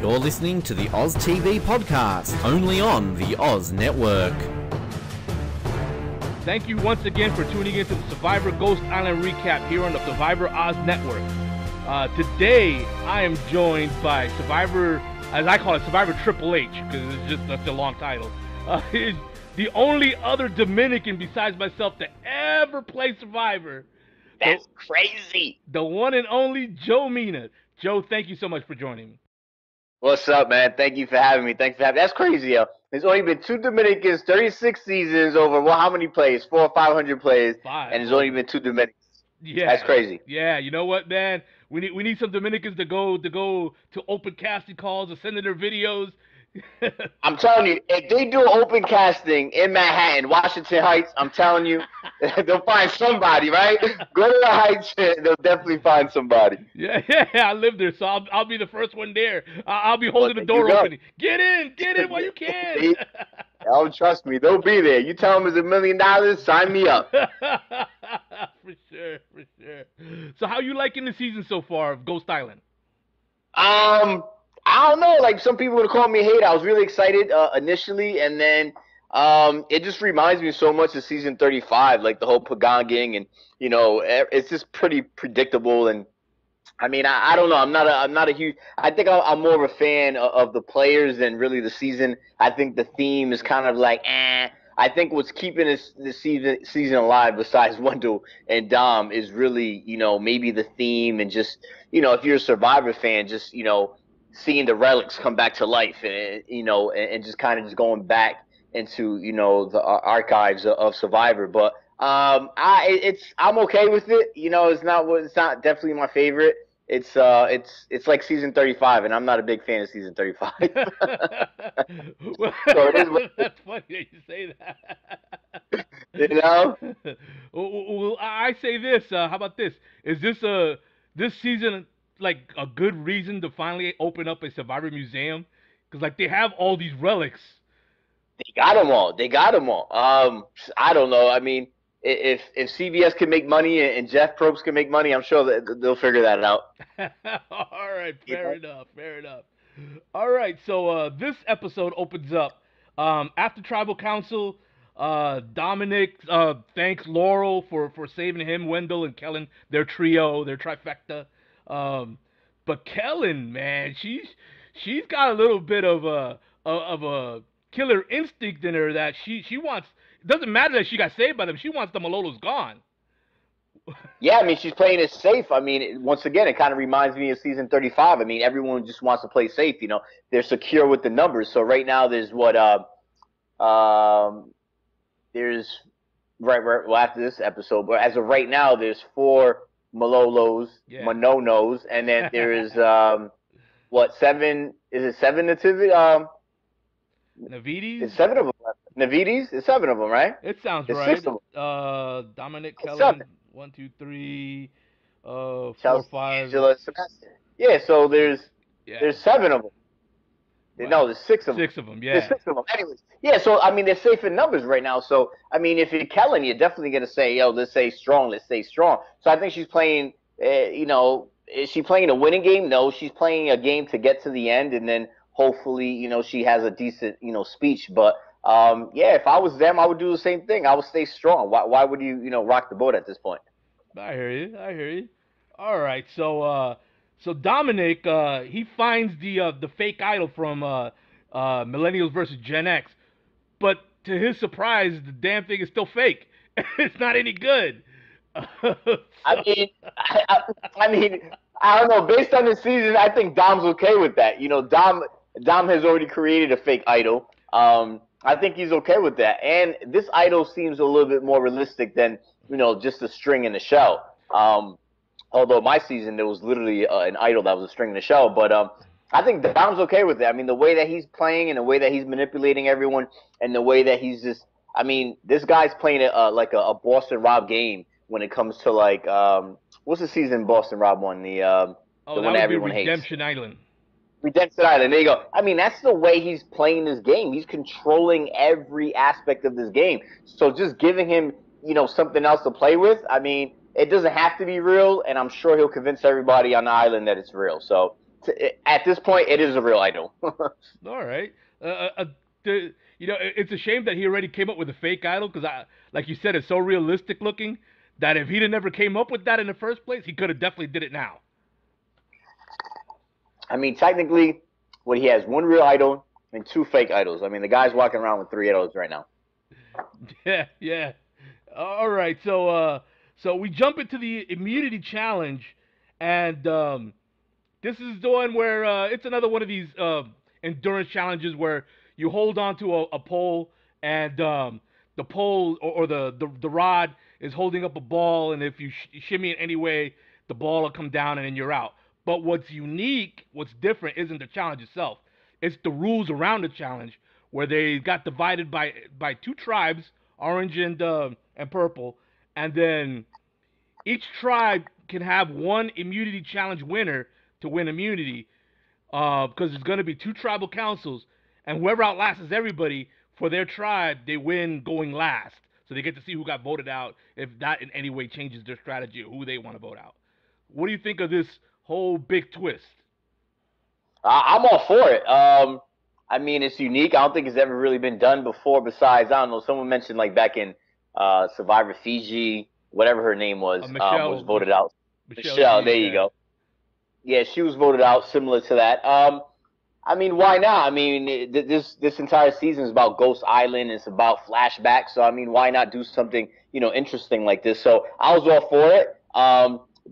You're listening to the Oz TV podcast, only on the Oz Network. Thank you once again for tuning in to the Survivor Ghost Island recap here on the Survivor Oz Network. Today, I am joined by Survivor, as I call it, Survivor Triple H, because it's just such a long title. He's the only other Dominican besides myself to ever play Survivor. That's crazy. The one and only Joe Mena. Joe, thank you so much for joining me. What's up, man? Thank you for having me. That's crazy, yo. There's only been 2 Dominicans, 36 seasons over, well, how many plays? 400 or 500 plays. 5. And there's only been 2 Dominicans. Yeah. That's crazy. Yeah, you know what, man? We need some Dominicans to go to open casting calls or send in their videos. I'm telling you, if they do open casting in Manhattan, Washington Heights, I'm telling you, they'll find somebody, right? Go to the Heights, they'll definitely find somebody. Yeah, I live there, so I'll be the first one there. I'll be holding the door open. Get in while you can. Oh, trust me, they'll be there. You tell them it's $1 million, sign me up. For sure. So how you liking the season so far of Ghost Island? I don't know. Like, some people would call me a hater. I was really excited initially, and then it just reminds me so much of season 35, like the whole pagonging, and it's just pretty predictable. And I mean, I don't know. I'm not a huge. I think I'm more of a fan of the players than really the season. I think the theme is kind of like, I think what's keeping this season alive, besides Wendell and Dom, is really maybe the theme, and just if you're a Survivor fan, just seeing the relics come back to life, and and just kind of just going back into the archives of Survivor. But I'm okay with it. It's not definitely my favorite. It's like season 35, and I'm not a big fan of season 35. Well, so it is that's funny that you say that. Well, I say this. How about this? Is this season like a good reason to finally open up a Survivor museum? Because like they have all these relics. They got them all. I don't know. I mean, if CBS can make money and Jeff Probst can make money, I'm sure that they'll figure that out. All right, fair enough. All right, so this episode opens up after Tribal Council. Dominic thanks Laurel for saving him, Wendell and Kellen, their trio, their trifecta. But Kellen, man, she's got a little bit of a killer instinct in her that she wants. It doesn't matter that she got saved by them. She wants the Malolos gone. Yeah, I mean, she's playing it safe. I mean, once again, it kind of reminds me of season 35. I mean, everyone just wants to play safe. They're secure with the numbers. So right now, there's well, after this episode, but as of right now, there's 4 Malolos, Manonos, and then there is 7? Is it 7 nativity? Navides? It's 7 of them. Navides? It's 7 of them, right? It sounds it's right. 6 of them. Dominic, It's Kellen, 7. 1, 2, 3, 4, Chelsea, 5. Angela, Sebastian. Yeah, so there's 7 of them. Wow. No, there's 6 of them. 6 of them, yeah. There's 6 of them. Anyways, yeah, so, I mean, they're safe in numbers right now. So, I mean, if you're Kellen, you're definitely going to say, let's stay strong. So I think she's playing, is she playing a winning game? No, she's playing a game to get to the end, and then hopefully, she has a decent, speech. But, if I was them, I would do the same thing. I would stay strong. Why would you, rock the boat at this point? I hear you. All right, so Dominic, he finds the fake idol from Millennials versus Gen X, but to his surprise, the damn thing is still fake. It's not any good. I mean, I don't know. Based on the season, I think Dom's okay with that. Dom has already created a fake idol. I think he's okay with that. And this idol seems a little bit more realistic than, just a string in the shell. Although my season, there was literally an idol that was a string in the shell. But I think Dom's okay with that. I mean, the way that he's playing and the way that he's manipulating everyone and the way that he's just – I mean, this guy's playing like a Boston Rob game when it comes to, like what's the season Boston Rob won? The one that everyone hates. Redemption Island. Redemption Island. There you go. I mean, that's the way he's playing this game. He's controlling every aspect of this game. So just giving him, something else to play with, I mean, it doesn't have to be real, and I'm sure he'll convince everybody on the island that it's real. So at this point, it is a real idol. All right. It's a shame that he already came up with a fake idol because, like you said, it's so realistic looking that if he'd never came up with that in the first place, he could have definitely did it now. I mean, technically, what he has one real idol and two fake idols. I mean, the guy's walking around with three idols right now. Yeah, yeah. All right, so we jump into the immunity challenge, and this is the one where it's another one of these endurance challenges where you hold on to a pole, and the pole or the rod is holding up a ball, and if you shimmy it any way, the ball will come down, and then you're out. But what's unique, what's different, isn't the challenge itself. It's the rules around the challenge, where they got divided by two tribes, orange and purple, and then each tribe can have one immunity challenge winner to win immunity, because there's going to be two tribal councils, and whoever outlasts everybody for their tribe, they win going last. So they get to see who got voted out, if that in any way changes their strategy or who they want to vote out. What do you think of this whole big twist? I'm all for it. I mean, it's unique. I don't think it's ever really been done before. Besides, I don't know. Someone mentioned like back in Survivor Fiji, whatever her name was Michelle, voted out. Michelle, there you go. Yeah, she was voted out, similar to that. I mean, why not? I mean, this entire season is about Ghost Island. It's about flashbacks. So I mean, why not do something interesting like this? So I was all for it.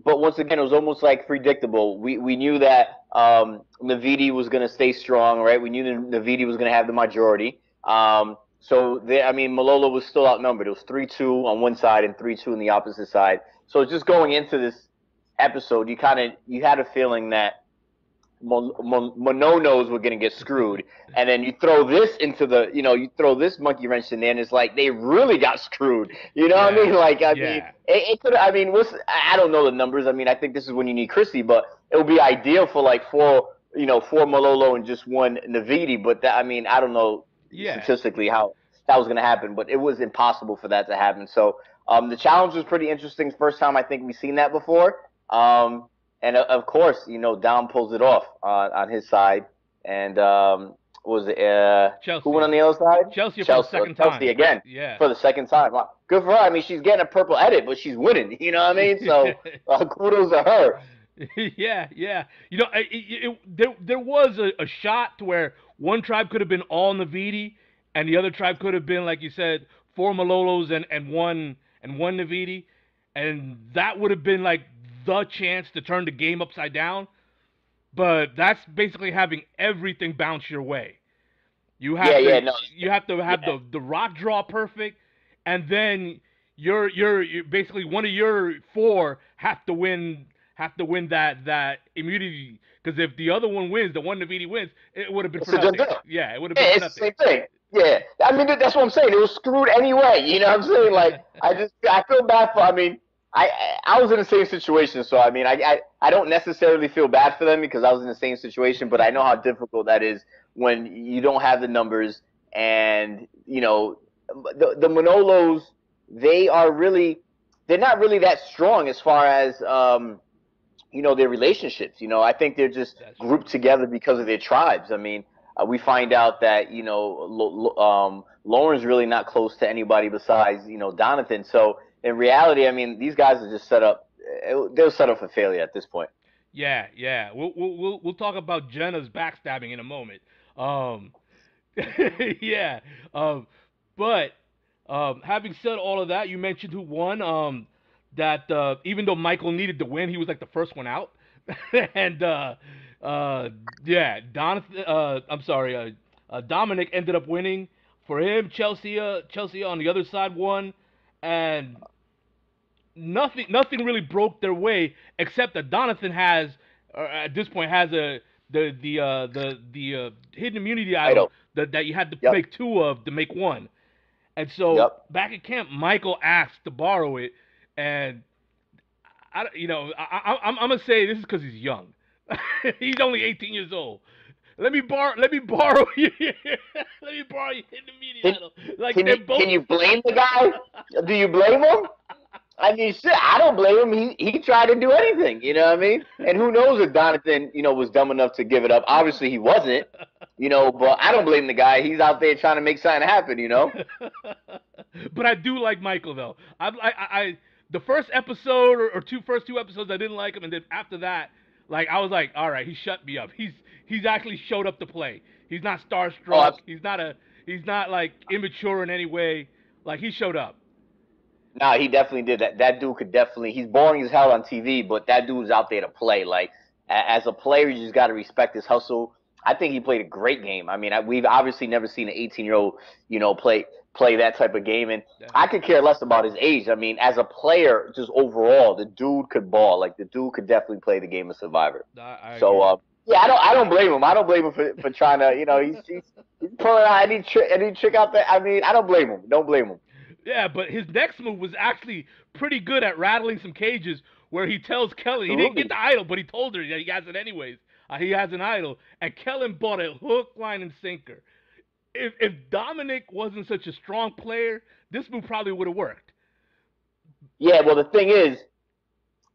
But once again, it was almost like predictable. We knew that Navidi was going to stay strong, right? We knew that Navidi was going to have the majority. So I mean, Malolo was still outnumbered. It was 3-2 on one side and 3-2 on the opposite side. So just going into this episode, you had a feeling that Mononos were going to get screwed, and then you throw this into you throw this monkey wrench in there, and it's like they really got screwed. You know what I mean? Like, I mean, it could. I mean, I don't know the numbers. I mean, I think this is when you need Chrissy, but it would be ideal for like four Malolo and just one Navidi. But I mean, I don't know statistically how that was going to happen, but it was impossible for that to happen. So the challenge was pretty interesting. First time I think we've seen that before. And of course, Dom pulls it off on his side, and was it Chelsea. Who went on the other side? Chelsea for the second time. Chelsea again, for the second time. Wow. Good for her. I mean, she's getting a purple edit, but she's winning. You know what I mean? So kudos to her. Yeah. There was a shot to where one tribe could have been all Navidi, and the other tribe could have been, like you said, 4 Malolos and one Navidi, and that would have been like the chance to turn the game upside down. But that's basically having everything bounce your way. You have you have to have the rock draw perfect, and then you're basically one of your 4 have to win that immunity, because if the other one wins, the one Navidi wins, it would have been for nothing. Yeah, it would have been for nothing. It's the same thing. Yeah, I mean, that's what I'm saying. It was screwed anyway. You know what I'm saying? Like, I feel bad for. I mean, I was in the same situation, so I mean, I don't necessarily feel bad for them because I was in the same situation, but I know how difficult that is when you don't have the numbers, and the Manolos, they're not really that strong as far as their relationships. I think they're just grouped together because of their tribes. I mean, we find out that Lauren's really not close to anybody besides Donathan. So in reality, I mean, these guys are just set up. They're set up for failure at this point. Yeah. We'll talk about Jenna's backstabbing in a moment. But having said all of that, you mentioned who won. That even though Michael needed to win, he was like the first one out. And Dominic ended up winning. For him, Chelsea on the other side won, and nothing really broke their way, except that Donathan at this point has the hidden immunity idol that you had to make 2 of to make 1. And so back at camp, Michael asked to borrow it, and I'm gonna say this is because he's young. He's only 18 years old. Let me borrow you. Let me borrow your hidden immunity idol. Like, can you blame the guy? Do you blame him? I mean, shit, I don't blame him. He tried to do anything, you know what I mean? And who knows if Donathan, was dumb enough to give it up. Obviously, he wasn't, but I don't blame the guy. He's out there trying to make something happen. But I do like Michael though. The first episode or first two episodes I didn't like him, and then after that, like I was like, all right, he shut me up. He's actually showed up to play. He's not starstruck. He's not like immature in any way. Like he showed up. Nah, he definitely did that. That dude could definitely. He's boring as hell on TV, but that dude's out there to play. Like as a player, you just got to respect his hustle. I think he played a great game. I mean, we've obviously never seen an 18-year-old, play that type of game, and I could care less about his age. I mean, as a player, just overall, the dude could ball. Like the dude could definitely play the game of Survivor. Yeah, I don't blame him. I don't blame him for trying to, he's pulling out any trick out there. I mean, I don't blame him. Don't blame him. Yeah, but his next move was actually pretty good at rattling some cages where he tells Kellen, he didn't get the idol, but he told her that he has it anyways. He has an idol. And Kellen bought a hook, line, and sinker. If Dominic wasn't such a strong player, this move probably would have worked. Yeah, well, the thing is,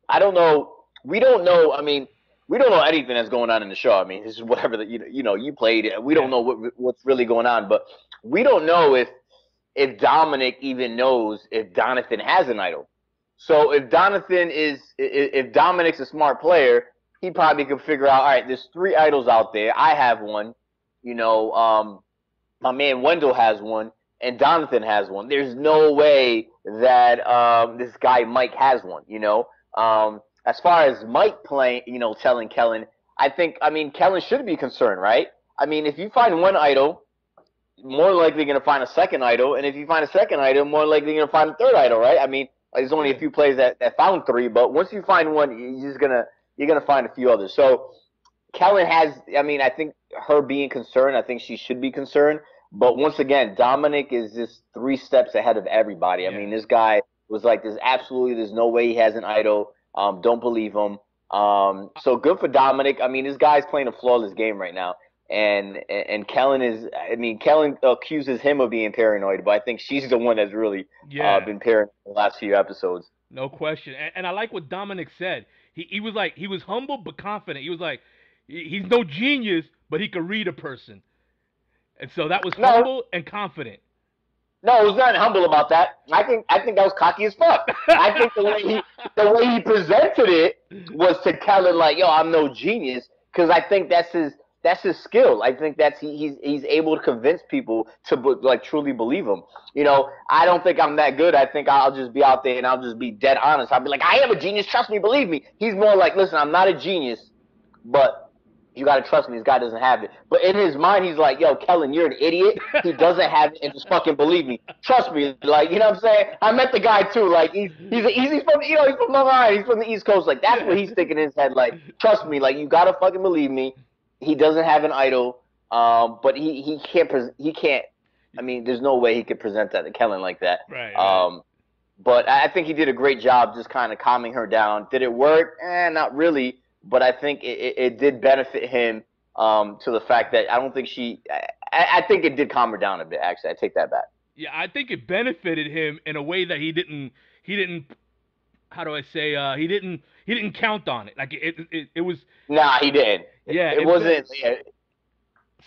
I don't know. We don't know. I mean, we don't know anything that's going on in the show. I mean, this is whatever that you played. We don't know what's really going on, but we don't know if Dominic even knows if Donathan has an idol. So if Dominic's a smart player, he probably could figure out, all right, there's 3 idols out there. I have one. My man Wendell has one, and Donathan has one. There's no way that this guy Mike has one. As far as Mike playing, telling Kellen, Kellen should be concerned, right? I mean, if you find one idol, more likely going to find a second idol, and if you find a second idol, more likely going to find a third idol, right? I mean, there's only a few players that found 3, but once you find one, you're gonna find a few others. So Kellen has, I think her being concerned, I think she should be concerned. But once again, Dominic is just 3 steps ahead of everybody. Yeah. I mean, this guy was like, there's no way he has an idol. Don't believe him. So good for Dominic. I mean, this guy's playing a flawless game right now. And Kellen Kellen accuses him of being paranoid, but I think she's the one that's really been paranoid in the last few episodes. No question. And I like what Dominic said. He was like, he was humble but confident. He was like, he's no genius, but he could read a person. And so that was humble and confident. No, it was not humble about that. I think that was cocky as fuck. I think the way he presented it was to Kellen like, yo, I'm no genius, because I think that's his skill. I think that's he's able to convince people to like truly believe him. I don't think I'm that good. I think I'll just be out there and I'll just be dead honest. I'll be like, I am a genius. Trust me, believe me. He's more like, listen, I'm not a genius, but you got to trust me. This guy doesn't have it. But in his mind, he's like, yo, Kellen, you're an idiot. He doesn't have it, and just fucking believe me. Trust me. Like, you know what I'm saying? I met the guy, too. Like, he's from, he's from Long Island. He's from the East Coast. Like, that's what he's thinking in his head. Like, trust me. Like, you got to fucking believe me. He doesn't have an idol. But he can't. I mean, there's no way he could present that to Kellen like that. Right. But I think he did a great job just kind of calming her down. Did it work? Not really. But I think it did benefit him to the fact that I don't think I think it did calm her down a bit, actually. I take that back. Yeah, I think it benefited him in a way that he didn't how do I say, he didn't count on it. Like it was. Nah, he didn't. Yeah. It wasn't.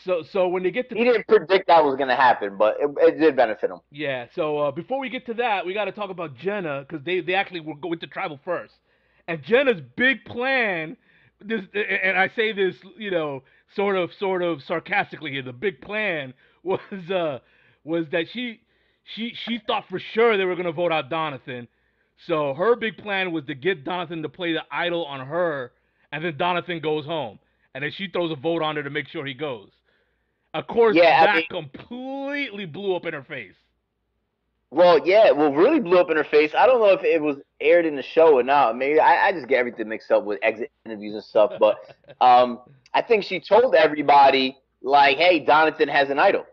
So when they get to. He didn't predict that was going to happen, but it did benefit him. Yeah, so before we get to that, we got to talk about Jenna, because they actually were going to tribal first. And Jenna's big plan. And I say this, sort of sarcastically here. The big plan was that she thought for sure they were going to vote out Donathan. So her big plan was to get Donathan to play the idol on her, and then Donathan goes home, and then she throws a vote on her to make sure he goes. Of course, that completely blew up in her face. Well, yeah, really blew up in her face. I don't know if it was aired in the show or not. Maybe I just get everything mixed up with exit interviews and stuff. But I think she told everybody, like, hey, Donathan has an idol.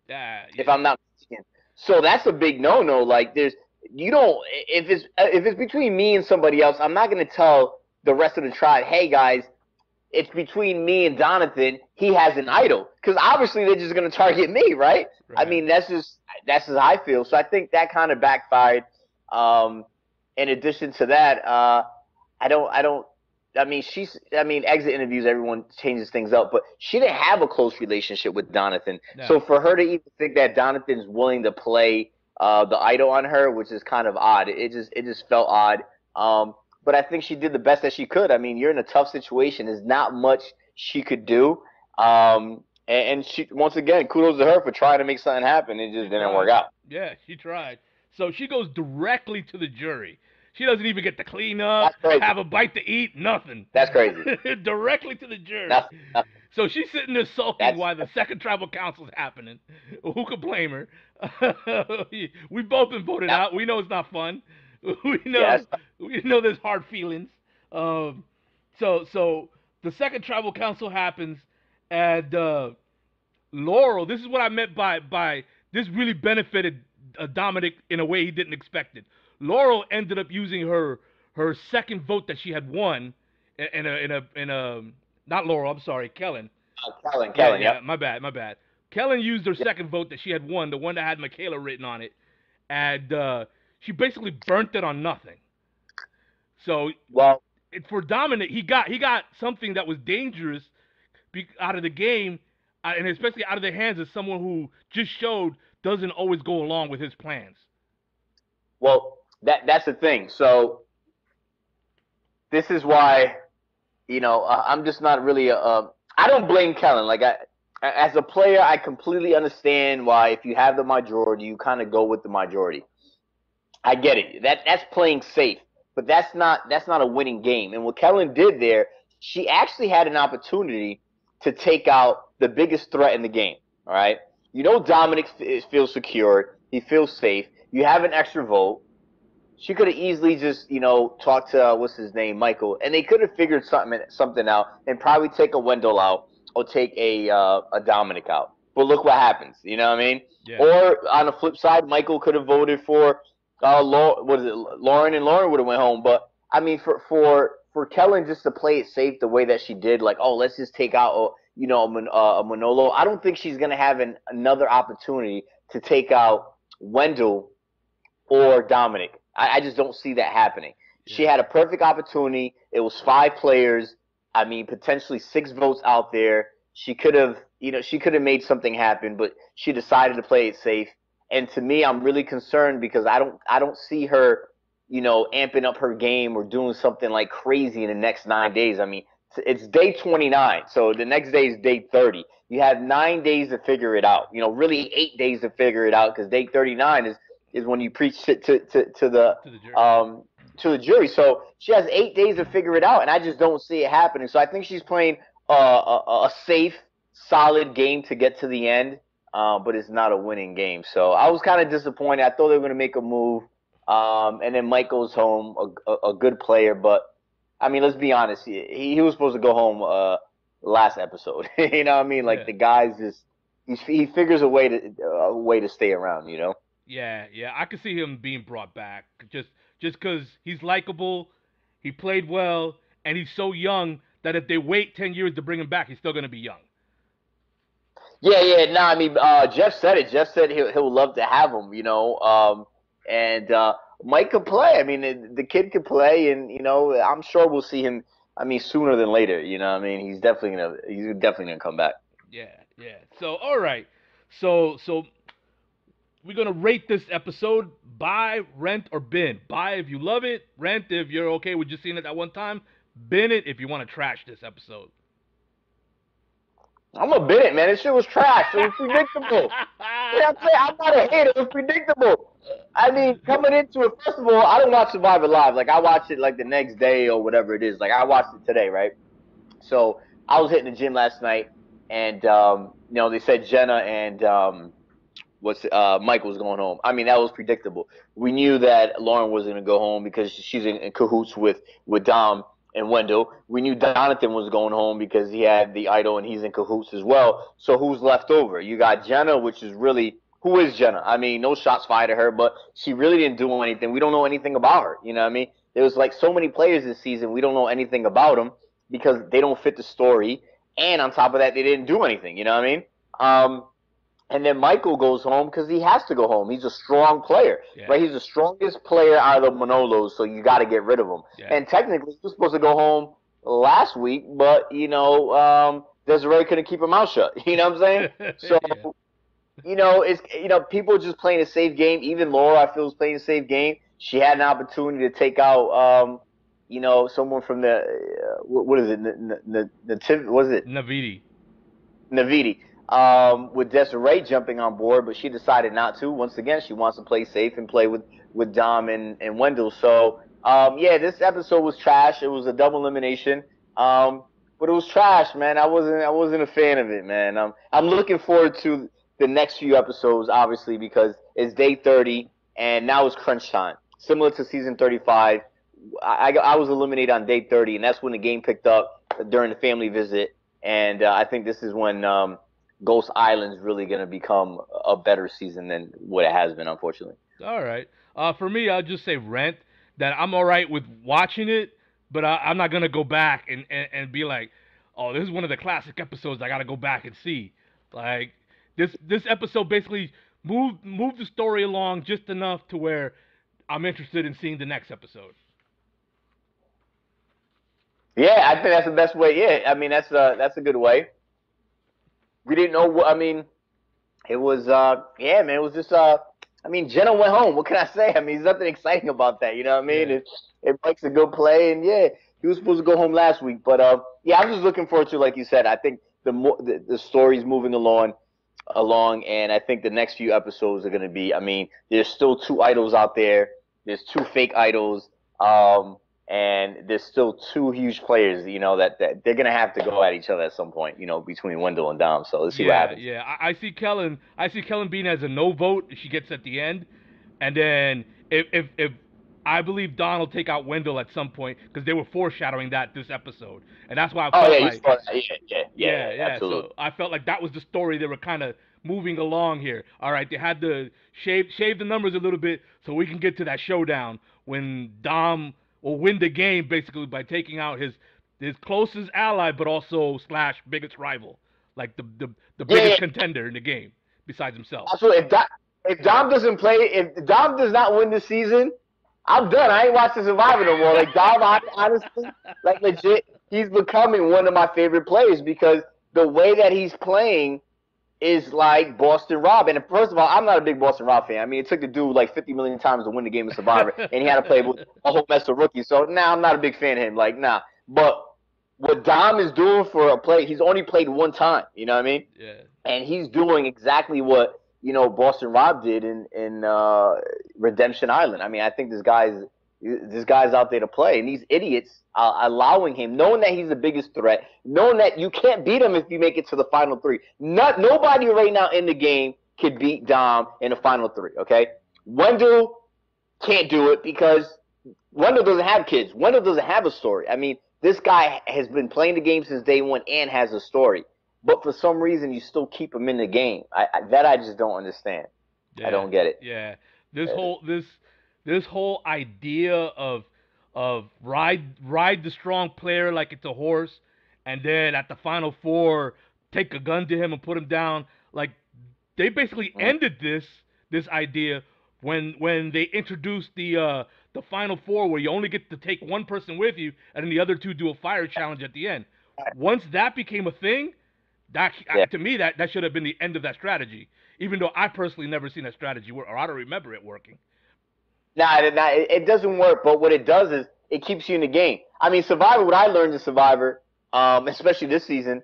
Yeah. If I'm not mistaken. So that's a big no-no. Like, if it's between me and somebody else, I'm not going to tell the rest of the tribe, hey, guys, it's between me and Donathan. He has an idol. Because obviously they're just going to target me, right? I mean, that's just how I feel. So I think that kind of backfired. In addition to that, I don't. I mean, exit interviews, everyone changes things up, but she didn't have a close relationship with Donathan. No. So for her to even think that Donathan's willing to play the idol on her, which is kind of odd. It just felt odd. But I think she did the best that she could. I mean, you're in a tough situation. There's not much she could do. And she, once again, kudos to her for trying to make something happen. It just didn't work out. Yeah, she tried. So she goes directly to the jury. She doesn't even get to clean up, That's crazy. have a bite to eat, nothing. That's crazy. Directly to the jury. That's- So she's sitting there sulking That's- while the second tribal council's happening. Who could blame her? We've both been voted out. We know it's not fun. We know Yes. we know there's hard feelings. So the second tribal council happens, and Laurel. This is what I meant by this really benefited Dominic in a way he didn't expect it. Laurel ended up using her second vote that she had won in a not Laurel, I'm sorry, Kellen. Kellen, Yeah, yeah. my bad. Kellen used her second vote that she had won, the one that had Michaela written on it, and she basically burnt it on nothing. So Well, for Dominic, he got something that was dangerous out of the game, and especially out of the hands of someone who just showed doesn't always go along with his plans. Well, that's the thing. So this is why, I'm just not really I don't blame Kellen. Like as a player, I completely understand why if you have the majority, you kind of go with the majority. I get it. That's playing safe, but that's not a winning game. And what Kellen did there, she actually had an opportunity to take out the biggest threat in the game. All right. Dominic feels secure. He feels safe. You have an extra vote. She could have easily just, talked to what's his name, Michael, and they could have figured something out and probably take a Wendell out or take a Dominic out. But look what happens. You know what I mean? Yeah. Or on the flip side, Michael could have voted for Lauren, and Lauren would have went home. But I mean, for Kellen just to play it safe the way that she did, like, oh, let's just take out a Manolo. I don't think she's gonna have another opportunity to take out Wendell or Dominic. I just don't see that happening. Yeah. She had a perfect opportunity. It was 5 players. I mean, potentially 6 votes out there. She could have made something happen, but she decided to play it safe. And to me, I'm really concerned because I don't see her, amping up her game or doing something like crazy in the next 9 days. I mean, it's day 29, so the next day is day 30. You have 9 days to figure it out. Really 8 days to figure it out because day 39 is when you preach it to the jury. So she has 8 days to figure it out, and I just don't see it happening. So I think she's playing a safe, solid game to get to the end, but it's not a winning game. So I was kind of disappointed. I thought they were going to make a move, and then Mike goes home, a good player. But, I mean, let's be honest. He was supposed to go home last episode. You know what I mean? Like, the guy's just he figures a way to stay around, Yeah, I could see him being brought back just because he's likable, he played well, and he's so young that if they wait 10 years to bring him back, he's still going to be young. Yeah. No, I mean, Jeff said it. Jeff said he'll love to have him, and Mike could play. I mean, the kid could play, and I'm sure we'll see him. I mean, sooner than later. You know what I mean? He's definitely gonna come back. Yeah. So all right, so we're going to rate this episode: buy, rent, or bin. Buy if you love it. Rent if you're okay with just seeing it that one time. Bin it if you want to trash this episode. I'm going to bin it, man. This shit was trash. It was predictable. I'm not a hater. It was predictable. I mean, coming into it, first of all, I don't watch Survivor Live. Like, I watch it, like, the next day or whatever it is. Like, I watched it today, right? So, I was hitting the gym last night, and, they said Jenna and Mike was going home. I mean, that was predictable. We knew that Lauren was going to go home because she's in cahoots with Dom and Wendell. We knew Donathan was going home because he had the idol and he's in cahoots as well. So who's left over? You got Jenna, which is really – who is Jenna? I mean, no shots fired at her, but she really didn't do anything. We don't know anything about her. You know what I mean? There was like so many players this season. We don't know anything about them because they don't fit the story. And on top of that, they didn't do anything. You know what I mean? And then Michael goes home because he has to go home. He's a strong player, Yeah. right? He's the strongest player out of the Manolos, so you got to get rid of him. Yeah. And technically, he was supposed to go home last week, but Desiree couldn't keep her mouth shut. You know what I'm saying? So Yeah. it's people just playing a safe game. Even Laura, I feel, is playing a safe game. She had an opportunity to take out someone from the what is it? Was it Navidi. Navidi, with Desiree jumping on board, but she decided not to. Once again, she wants to play safe and play with Dom and Wendell. So, yeah, this episode was trash. It was a double elimination. But it was trash, man. I wasn't a fan of it, man. I'm looking forward to the next few episodes, obviously, because it's day 30 and now it's crunch time. Similar to season 35, I was eliminated on day 30, and that's when the game picked up during the family visit. And I think this is when Ghost Island's really going to become a better season than what it has been, unfortunately. All right. For me, I'll just say Rent. That I'm all right with watching it, but I'm not gonna go back and be like, oh, this is one of the classic episodes I gotta go back and see. Like this episode basically moved the story along just enough to where I'm interested in seeing the next episode. Yeah, I think that's the best way. Yeah, I mean that's a good way. We didn't know what I mean. It was yeah, man. It was just I mean, Jenna went home. What can I say? I mean, there's nothing exciting about that. You know what I mean? Yeah. It makes a good play, and yeah, he was supposed to go home last week, but yeah, I'm just looking forward to, like you said. I think the story's moving along, and I think the next few episodes are going to be. I mean, there's still two idols out there. There's two fake idols, and there's still two huge players. That they're going to have to go at each other at some point. Between Wendell and Dom. So let's see what Yeah, happens. yeah. I see Kellen. I see Kellen being as a no vote. She gets at the end, and then if I believe Don will take out Wendell at some point because they were foreshadowing that this episode, and that's why I Oh felt yeah, you like saw that. Yeah, yeah. absolutely. So I felt like that was the story they were kind of moving along here. All right, they had to shave the numbers a little bit so we can get to that showdown when Dom will win the game basically by taking out his closest ally, but also slash biggest rival, like the Yeah, biggest yeah, contender in the game besides himself. absolutely. If Dom doesn't play, if Dom does not win this season, I'm done. I ain't watching Survivor no more. Like Dom, honestly, like legit, he's becoming one of my favorite players because the way that he's playing is like Boston Rob. And first of all, I'm not a big Boston Rob fan. I mean, it took the dude like 50 million times to win the game of Survivor, and he had to play with a whole mess of rookies. So now I'm not a big fan of him. Like, nah. But what Dom is doing for a play, he's only played one time. You know what I mean? Yeah. And he's doing exactly what Boston Rob did in Redemption Island. I mean, I think this guy's out there to play, and these idiots are allowing him, knowing that he's the biggest threat, knowing that you can't beat him if you make it to the final three. Nobody right now in the game could beat Dom in the final three. Okay, Wendell can't do it because Wendell doesn't have kids. Wendell doesn't have a story. I mean, this guy has been playing the game since day one and has a story. But for some reason, you still keep him in the game. I just don't understand. Yeah, I don't get it. Yeah, this whole idea of ride the strong player like it's a horse, and then at the final four take a gun to him and put him down. Like they basically ended this idea when they introduced the final four where you only get to take one person with you, and then the other two do a fire challenge at the end. Once that became a thing, that Yeah. to me that should have been the end of that strategy. Even though I personally never seen that strategy work, or I don't remember it working. Nah, it doesn't work. But what it does is it keeps you in the game. I mean, Survivor. What I learned in Survivor, especially this season,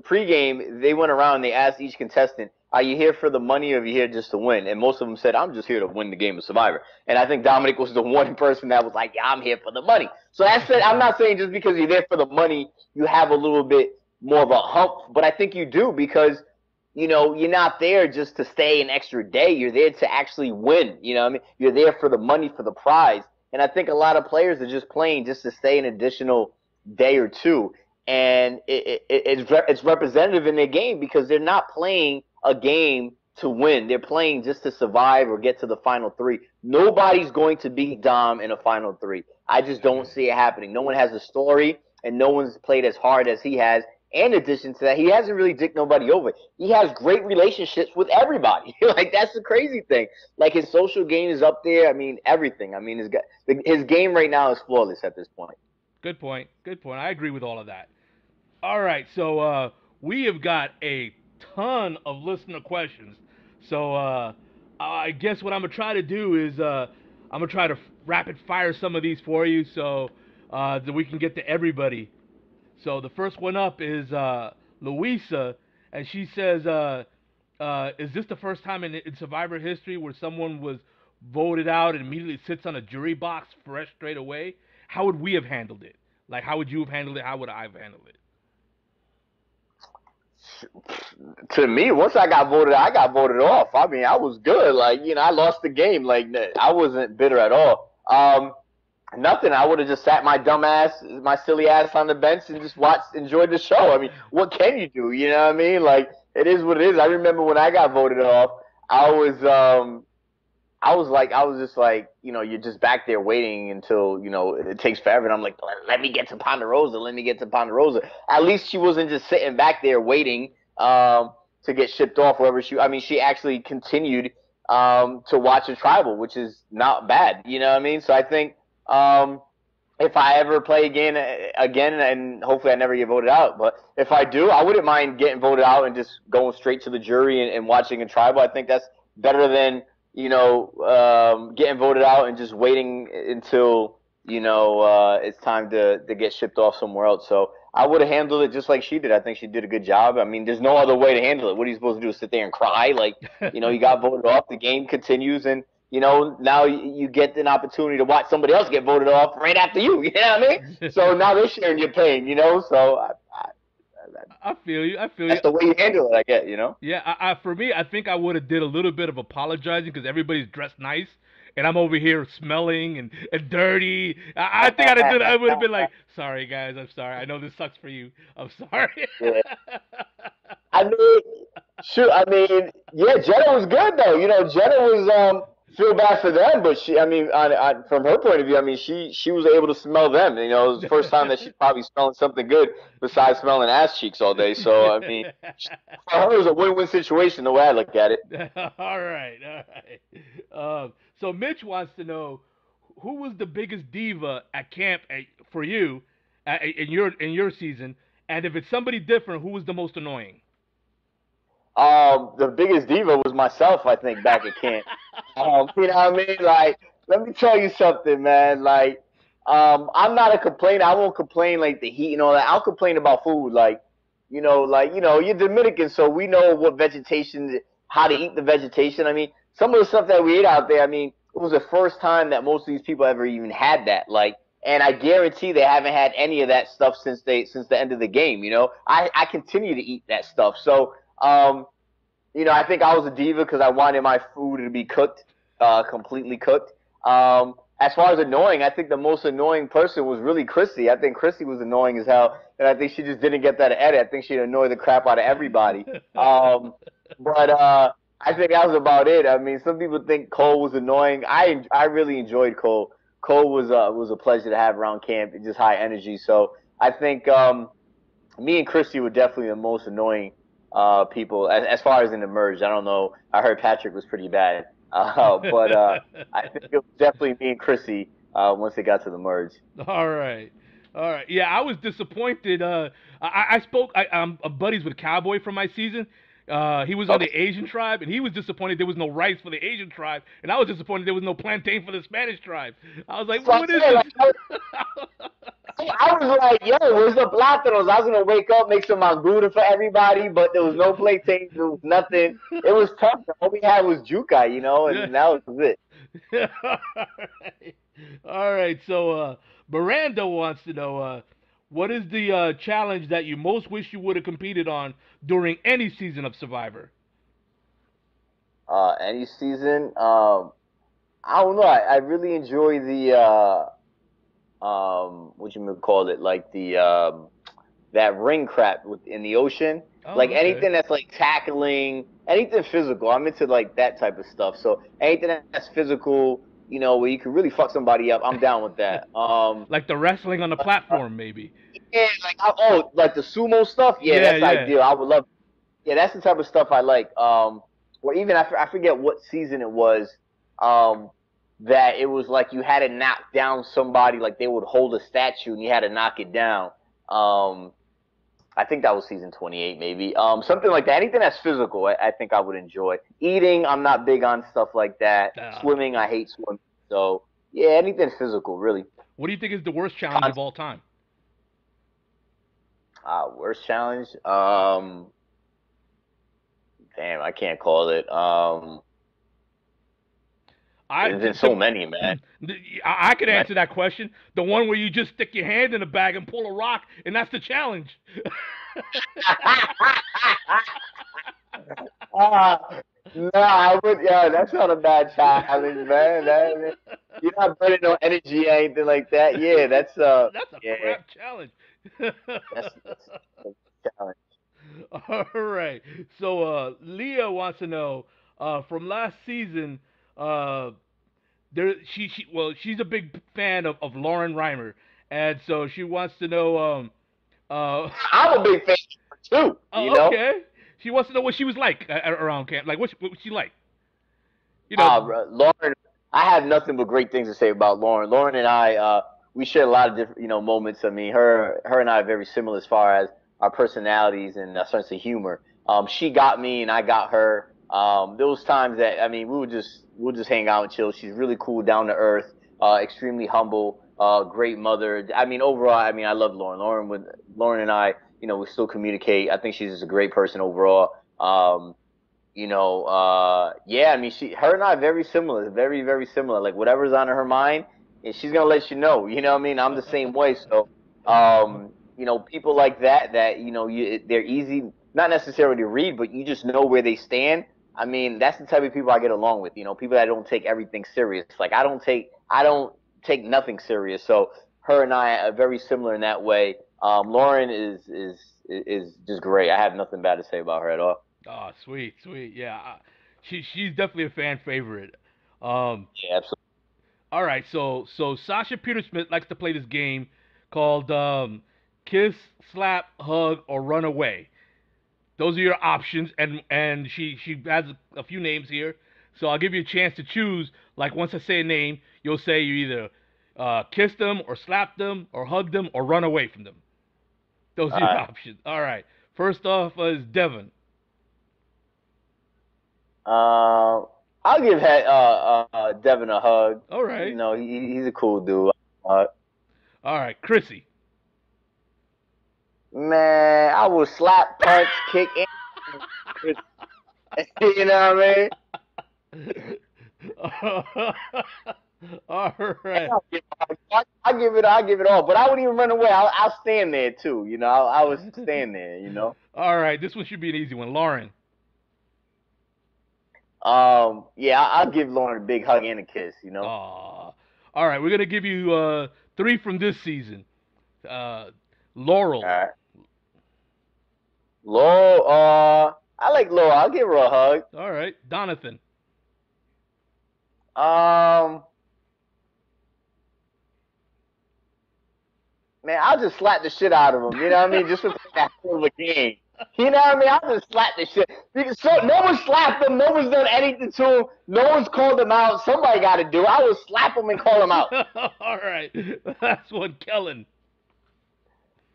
pre-game, they went around and they asked each contestant, "Are you here for the money, or are you here just to win?" And most of them said, "I'm just here to win the game of Survivor." And I think Dominic was the one person that was like, "Yeah, I'm here for the money." So that's it. I'm not saying just because you're there for the money, you have a little bit more of a hump, but I think you do because you're not there just to stay an extra day. You're there to actually win. You know what I mean? You're there for the money, for the prize. And I think a lot of players are just playing just to stay an additional day or two. And it's representative in their game because they're not playing a game to win. They're playing just to survive or get to the final three. Nobody's going to beat Dom in a final three. I just don't see it happening. No one has a story, and no one's played as hard as he has. in addition to that, he hasn't really dicked nobody over. He has great relationships with everybody. Like, that's the crazy thing. Like, his social game is up there. I mean, everything. I mean, his game right now is flawless at this point. Good point. Good point. I agree with all of that. All right, so we have got a ton of listener questions. So I guess what I'm gonna try to do is I'm gonna try to rapid fire some of these for you, so that we can get to everybody. So the first one up is Louisa, and she says, "Is this the first time in Survivor history where someone was voted out and immediately sits on a jury box fresh straight away? How would we have handled it? Like, how would you have handled it? How would I have handled it?" To me, once I got voted off. I mean, I was good. Like, I lost the game. Like, I wasn't bitter at all. Nothing. I would have just sat my silly ass on the bench and just enjoyed the show. I mean, what can you do? You know what I mean? Like, it is what it is. I remember when I got voted off, I was, I was just like, you're just back there waiting until, it takes forever. And I'm like, let me get to Ponderosa. Let me get to Ponderosa. At least she wasn't just sitting back there waiting to get shipped off wherever she actually continued to watch a tribal, which is not bad. You know what I mean? So I think if I ever play again, and hopefully I never get voted out, but if I do, I wouldn't mind getting voted out and just going straight to the jury and watching a tribal. I think that's better than getting voted out and just waiting until, it's time to get shipped off somewhere else. So I would have handled it just like she did. I think she did a good job. I mean, there's no other way to handle it. What are you supposed to do? Sit there and cry? Like, you got voted off. The game continues, and now you get an opportunity to watch somebody else get voted off right after you. You know what I mean? So now they're sharing your pain. So I feel you. That's the way you handle it, I guess. Yeah. For me, I think I would have did a little bit of apologizing because everybody's dressed nice, and I'm over here smelling and dirty. I think I would have been like, "Sorry, guys. I'm sorry. I know this sucks for you. I'm sorry." Yeah. I mean, shoot. I mean, yeah. Jenna was good though. Jenna was feel bad for them, but from her point of view, I mean, she was able to smell them. It was the first time that she's probably smelling something good besides smelling ass cheeks all day. So I mean, for her, it was a win-win situation the way I look at it. All right. So Mitch wants to know who was the biggest diva at camp for you in your season, and if it's somebody different, who was the most annoying? The biggest diva was myself, I think, back at camp. You know what I mean? Like, let me tell you something, man. Like, I'm not a complainer. I won't complain like the heat and all that. I'll complain about food, you're Dominican, so we know what vegetation, how to eat the vegetation. I mean, some of the stuff that we ate out there, I mean, it was the first time that most of these people ever even had that. Like, and I guarantee they haven't had any of that stuff since the end of the game. I continue to eat that stuff. So, I think I was a diva because I wanted my food to be cooked, completely cooked. As far as annoying, I think the most annoying person was really Chrissy. I think Chrissy was annoying as hell, and I think she just didn't get that edit. I think she annoyed the crap out of everybody. But I think that was about it. I mean, some people think Cole was annoying. I really enjoyed Cole. Cole was a pleasure to have around camp. Just high energy. So I think me and Chrissy were definitely the most annoying people as far as in the merge. I don't know. I heard Patrick was pretty bad, but I think it was definitely me and Chrissy once it got to the merge. All right. Yeah, I was disappointed. I'm buddies with Cowboy from my season. He was on the Asian tribe, and he was disappointed there was no rice for the Asian tribe, and I was disappointed there was no plantain for the Spanish tribe. I was like, what is this? I was like, yo, where's the plátanos? I was going to wake up, make some manguda for everybody, but there was no plantains, there was nothing. It was tough. All we had was juca, and that was it. All right. So Miranda wants to know, what is the challenge that you most wish you would have competed on during any season of Survivor? Any season? I don't know. I really enjoy the what you would call it, like the that ring crap in the ocean. Like anything that's like tackling, anything physical. I'm into like that type of stuff. So anything that's physical, where you can really fuck somebody up, I'm down with that. Like the wrestling on the platform, maybe. Yeah, like like the sumo stuff. Yeah, Yeah, that's yeah. ideal. I would love. Yeah, that's the type of stuff I like. Or even I forget what season it was. Um, that it was like you had to knock down somebody, like they would hold a statue and you had to knock it down. Um, I think that was season 28, maybe. Something like that. Anything that's physical, I think I would enjoy. Eating, I'm not big on stuff like that. Uh, Swimming, I hate swimming. So yeah, anything physical, really. what do you think is the worst challenge of all time? Worst challenge. Damn, I can't call it. I There's been so many, man. I could answer that question. The one where you just stick your hand in a bag and pull a rock, and that's the challenge. uh, no, I would. Yeah, that's not a bad challenge, man. You're not burning no energy or anything like that. Yeah, that's That's a yeah, crap challenge. that's a challenge. All right. So Leah wants to know from last season. Uh, she's a big fan of Lauren Reimer, and so she wants to know. I'm a big fan too. Okay. She wants to know what she was like around camp. Like what was she like? You know. Lauren, I have nothing but great things to say about Lauren. Lauren and I, we share a lot of different, moments. I mean, her and I are very similar as far as our personalities and a sense of humor. She got me and I got her. Those times that, I mean, we'll just hang out and chill. She's really cool, down to earth, extremely humble, great mother. I mean, overall, I mean, I love Lauren. Lauren and I, we still communicate. I think she's just a great person overall. Yeah, I mean, her and I are very similar, very, very similar. Like whatever's on her mind, and she's gonna let you know. You know what I mean? I'm the same way. So, people like that, they're easy, not necessarily to read, but you just know where they stand. I mean, that's the type of people I get along with. People that don't take everything serious. Like I don't take nothing serious. So her and I are very similar in that way. Lauren is just great. I have nothing bad to say about her at all. Oh, sweet, sweet. Yeah, she's definitely a fan favorite. Um, Yeah, absolutely. all right, so Sasha Petersmith likes to play this game called Kiss, Slap, Hug, or Run Away. Those are your options, and she has a few names here. So I'll give you a chance to choose. Like once I say a name, you'll say you either kiss them or slap them or hug them or run away from them. Those are All your right. options. All right. First off is Devin. I'll give Devin a hug. All right. He's a cool dude. Uh, All right. Chrissy. Man, I will slap, punch, kick, and you know what I mean? All right. I'll give it all, but I wouldn't even run away. I'll stand there too. I would stand there. All right. This one should be an easy one. Lauren. Yeah, I'll give Lauren a big hug and a kiss. Aw. All right. We're gonna give you three from this season. Laurel. All right. Laurel, I like Laurel. I'll give her a hug. All right. Donathan. Um, Man, I'll just slap the shit out of him. You know what I mean? Just for that of a game. You know what I mean? I'll just slap the shit. So no one slapped him. No one's done anything to him. No one's called him out. Somebody got to do it. I will slap him and call him out. All right. Last one, Kellen.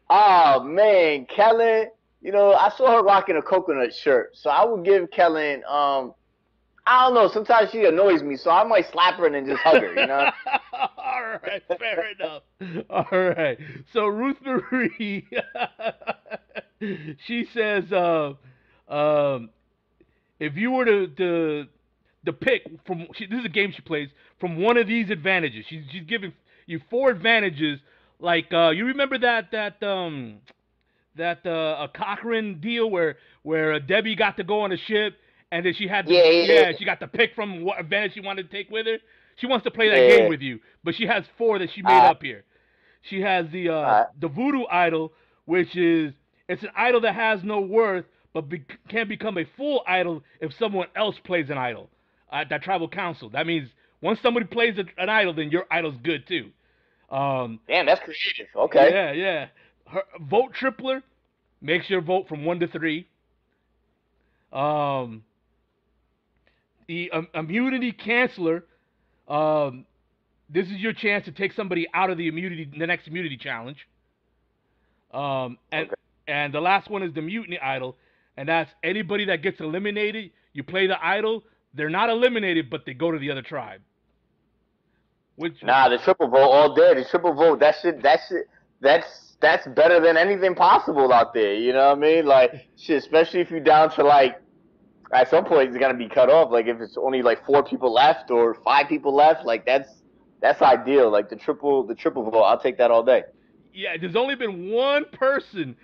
Oh man, Kellen. I saw her rocking a coconut shirt, so I would give Kellen. I don't know. Sometimes she annoys me, so I might slap her and then just hug her. All right, fair enough. All right. So Ruth Marie, she says, if you were to pick from, this is a game she plays, from one of these advantages. She's giving you four advantages. Like you remember that a Cochrane deal where Debbie got to go on a ship and then she had she got to pick from what advantage she wanted to take with her. She wants to play that game with you, but she has four that she made up here. She has the voodoo idol, which is it's an idol that has no worth, but can become a full idol if someone else plays an idol at that tribal council. That means Once somebody plays an idol, then your idol's good too. Damn, that's creative. Okay. Yeah, yeah. Vote tripler makes your vote from 1 to 3. Um, the immunity canceller. Um, this is your chance to take somebody out of the next immunity challenge. Um, and Okay. and the last one is the mutiny idol, and that's anybody that gets eliminated. You play the idol. They're not eliminated, but they go to the other tribe. Which Nah, the triple vote all day. The triple vote, that's better than anything possible out there. You know what I mean? Like shit, especially if you're down to like at some point it's gonna be cut off. Like if it's only like 4 people left or 5 people left, like that's ideal. Like the triple vote, I'll take that all day. yeah, there's only been one person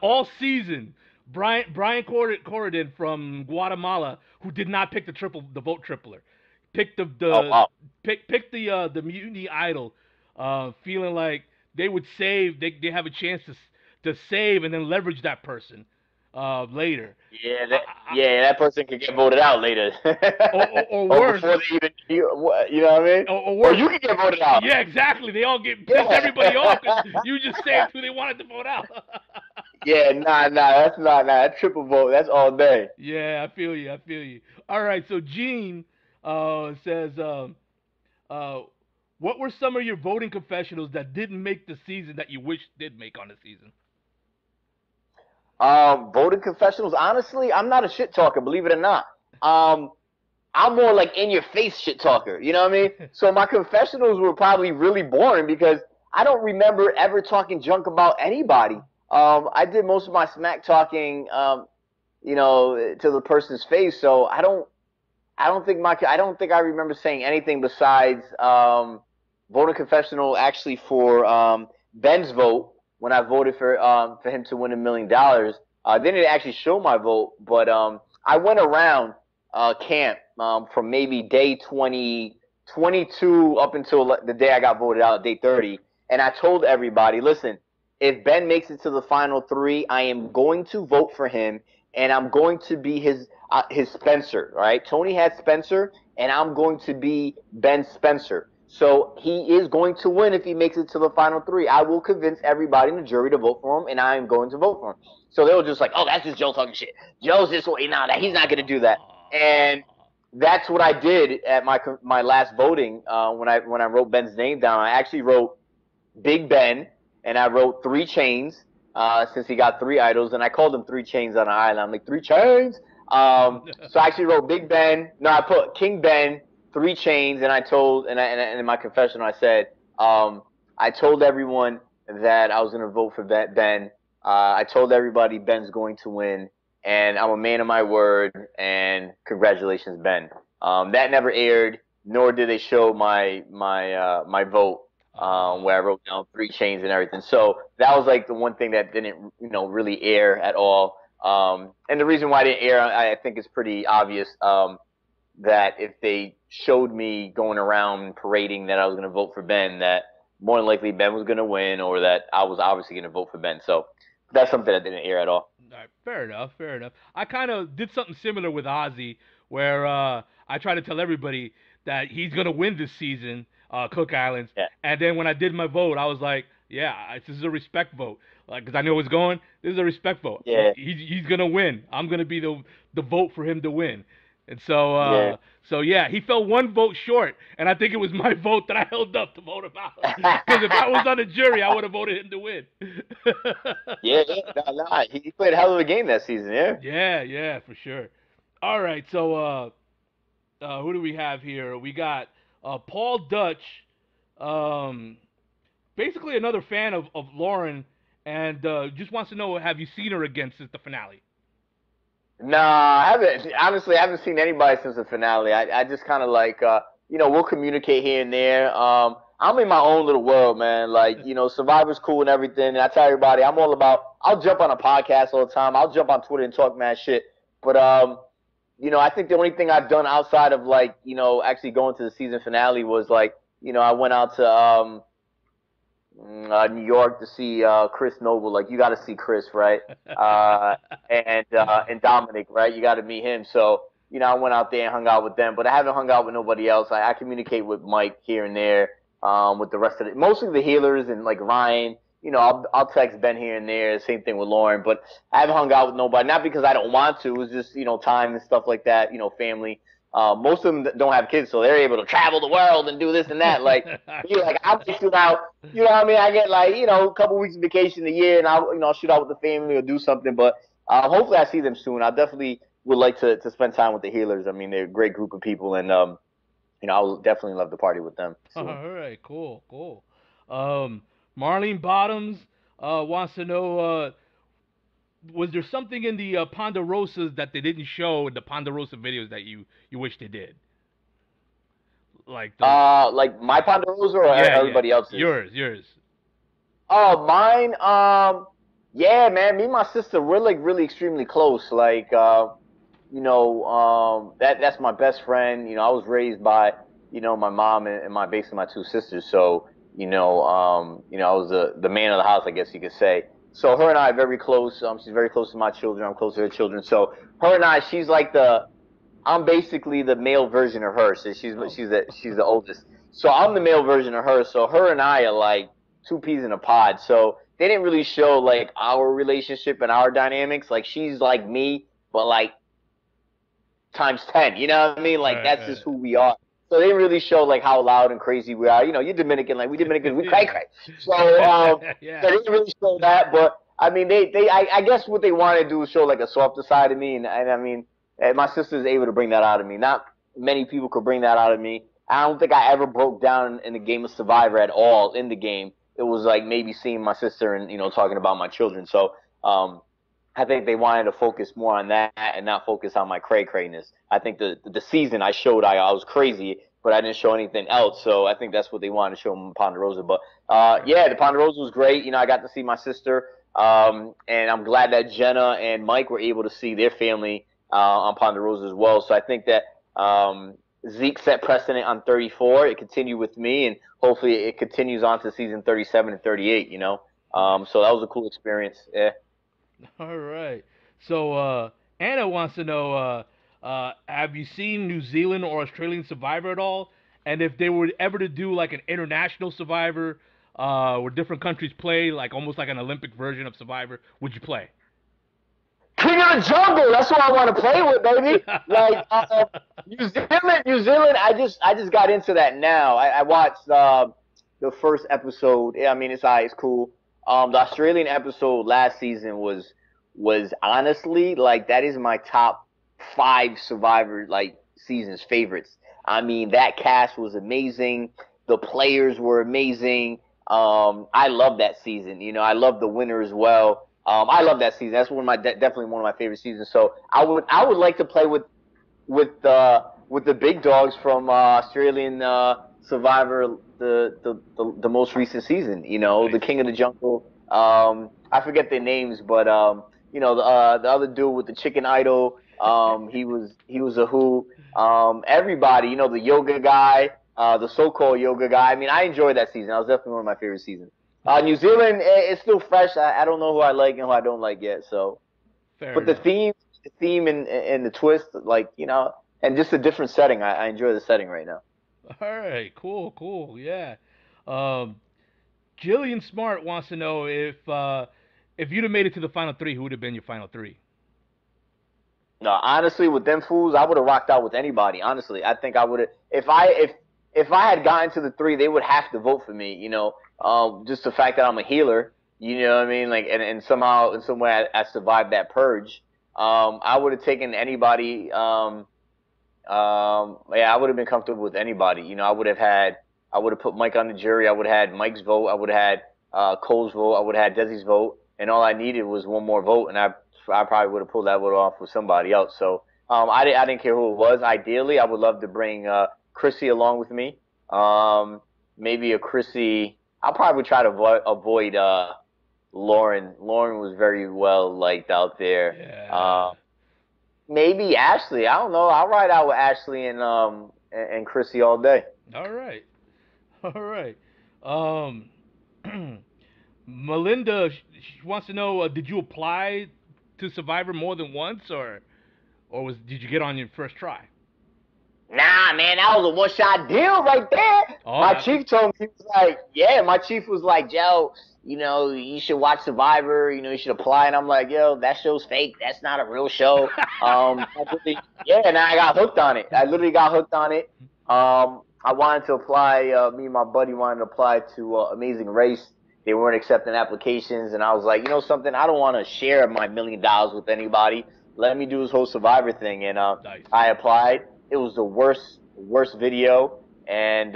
all season, Brian Corridon from Guatemala, who did not pick the vote tripler. Picked Oh wow. picked the mutiny idol, feeling like they would save. They have a chance to save and then leverage that person later. Yeah, I, that I, yeah, that person could get voted out later. or Or worse, before they even you know what I mean? or Or worse. you could get voted out. Yeah, exactly. They all get piss Yeah. everybody off because you just saved who they wanted to vote out. Yeah, nah, that's not nah. That's triple vote. That's all day. Yeah, I feel you. I feel you. All right, so Gene says, uh, what were some of your voting confessionals that didn't make the season that you wish did make on the season? Voting confessionals. Honestly, I'm not a shit talker, believe it or not. Um, I'm more like in your face shit talker. You know what I mean? So my confessionals were probably really boring because I don't remember ever talking junk about anybody. I did most of my smack talking, to the person's face. So I don't think I remember saying anything besides voting confessional actually for Ben's vote when I voted for him to win $1 million. They didn't actually show my vote, but I went around camp from maybe day 22 up until the day I got voted out, day 30, and I told everybody, listen, if Ben makes it to the final 3, I am going to vote for him, and I'm going to be his Spencer. All right, Tony had Spencer, and I'm going to be Ben's Spencer. So he is going to win if he makes it to the final 3. I will convince everybody in the jury to vote for him, and I am going to vote for him. So they were just like, "Oh, that's just Joe talking shit. Joe's this way now. That he's not going to do that." And that's what I did at my last voting when I wrote Ben's name down. I actually wrote Big Ben, and I wrote 3 chains since he got 3 idols, and I called him 3 chains on an island. I'm like 3 chains. So I actually wrote Big Ben. No, I put King Ben, 3 chains, and I told and in my confession I said I told everyone that I was going to vote for Ben. I told everybody Ben's going to win, and I'm a man of my word. And congratulations, Ben. That never aired, nor did they show my vote where I wrote down 3 chains and everything. So that was like the one thing that didn't really air at all. And the reason why it didn't air, I think, is pretty obvious. That if they showed me going around parading that I was going to vote for Ben, that more than likely Ben was going to win, or that I was obviously going to vote for Ben. So that's something that didn't air at all. All right, fair enough, fair enough. I kind of did something similar with Ozzy, where I try to tell everybody that he's gonna win this season, Cook Islands. Yeah. And then when I did my vote, I was like, yeah, this is a respect vote, like because I know it's going. This is a respect vote. Yeah. He's gonna win. I'm gonna be the vote for him to win. And so, he fell 1 vote short, and I think it was my vote that I held up to vote him out. Because if I was on the jury, I would have voted him to win. Yeah, nah, he played a hell of a game that season, yeah. Yeah, for sure. All right, so who do we have here? We got Paul Dutch, basically another fan of Lauren, and just wants to know, have you seen her again since the finale? Nah, I haven't. Honestly, I haven't seen anybody since the finale. I just kind of like, we'll communicate here and there. I'm in my own little world, man. Like, Survivor's cool and everything. And I tell everybody, I'll jump on a podcast all the time. I'll jump on Twitter and talk mad shit. But, I think the only thing I've done outside of like, actually going to the season finale was like, I went out to New York to see Chris Noble. Like, you got to see Chris, right? And Dominic, right? You got to meet him. So I went out there and hung out with them, but I haven't hung out with nobody else. I communicate with Mike here and there, with the rest of mostly the healers and like Ryan. I'll text Ben here and there. Same thing with Lauren, but I haven't hung out with nobody. Not because I don't want to. It was just time and stuff like that. Family. Most of them don't have kids, so they're able to travel the world and do this and that. Like, I'll shoot out. You know what I mean? I get a couple weeks of vacation a year, and I'll shoot out with the family or do something. But hopefully, I see them soon. I definitely would like to spend time with the healers. I mean, they're a great group of people, and I would definitely love to party with them soon. All right, cool. Marlene Bottoms wants to know, was there something in the Ponderosas that they didn't show in the Ponderosa videos that you wish they did? Like like my Ponderosa or everybody else's? Yours. Oh, mine. Yeah, man. Me and my sister, we're like really extremely close. Like, that's my best friend. I was raised by, my mom and basically my two sisters. So, I was the man of the house, I guess you could say. So her and I are very close. She's very close to my children. I'm close to her children. So her and I, I'm basically the male version of her. So she's the oldest. So I'm the male version of her. So her and I are like two peas in a pod. So they didn't really show like our relationship and our dynamics. Like she's like me, but like times 10. You know what I mean? Like that's just who we are. So they really show like how loud and crazy we are. You're Dominican, like we Dominicans, we cray. So so they didn't really show that, but I mean I guess what they want to do is show like a softer side of me, and I mean my sister's able to bring that out of me. Not many people could bring that out of me. I don't think I ever broke down in the game of Survivor at all in the game. It was like maybe seeing my sister and talking about my children. So I think they wanted to focus more on that and not focus on my cray-crayness. I think the season I showed I was crazy, but I didn't show anything else. So I think that's what they wanted to show in Ponderosa. But yeah, the Ponderosa was great. I got to see my sister, and I'm glad that Jenna and Mike were able to see their family on Ponderosa as well. So I think that Zeke set precedent on 34. It continued with me, and hopefully it continues on to season 37 and 38. So that was a cool experience. Yeah. All right. So Anna wants to know, have you seen New Zealand or Australian Survivor at all? And if they were ever to do like an international Survivor, where different countries play, like almost like an Olympic version of Survivor, would you play? King of the Jungle. That's what I want to play with, baby. Like New Zealand. I just got into that now. I watched the first episode. I mean, it's cool. The Australian episode last season was honestly like that is my top 5 Survivor like seasons favorites. I mean, that cast was amazing. The players were amazing. I love that season. I love the winner as well. I love that season. That's definitely one of my favorite seasons. So I would like to play with the big dogs from Australian Survivor, the most recent season. The King of the Jungle. I forget their names, but the other dude with the chicken idol. He was a who. Everybody, the yoga guy, the so-called yoga guy. I mean, I enjoyed that season. That was definitely one of my favorite seasons. New Zealand, it's still fresh. I don't know who I like and who I don't like yet. So, Fair but enough. the theme and the twist, like and just a different setting. I enjoy the setting right now. All right, cool, yeah. Jillian Smart wants to know if you'd have made it to the final 3, who would have been your final 3? No, honestly, with them fools, I would have rocked out with anybody. Honestly, I think I would have. If I had gotten to the 3, they would have to vote for me. Just the fact that I'm a healer. You know what I mean? Like, and somehow, in some way, I survived that purge. I would have taken anybody. Yeah, I would have been comfortable with anybody. I would have put Mike on the jury. I would have had Mike's vote. I would have had Cole's vote. I would have had Desi's vote. And all I needed was one more vote, and I probably would have pulled that vote off with somebody else. So I didn't care who it was. Ideally, I would love to bring Chrissy along with me. Maybe a Chrissy. I probably would try to avoid Lauren. Lauren was very well liked out there. Yeah. Maybe Ashley. I don't know. I'll ride out with Ashley and Chrissy all day. All right. Melinda, she wants to know, did you apply to Survivor more than once, or or did you get on your first try? Nah, man, that was a one-shot deal right there. Oh, My chief told me, he was like, yeah, my chief was like, Joe, you should watch Survivor, you should apply. And I'm like, yo, that show's fake. That's not a real show. Yeah, and I got hooked on it. I literally got hooked on it. I wanted to apply, me and my buddy wanted to apply to Amazing Race. They weren't accepting applications. And I was like, you know something? I don't want to share my $1 million with anybody. Let me do this whole Survivor thing. And nice. I applied. It was the worst video, and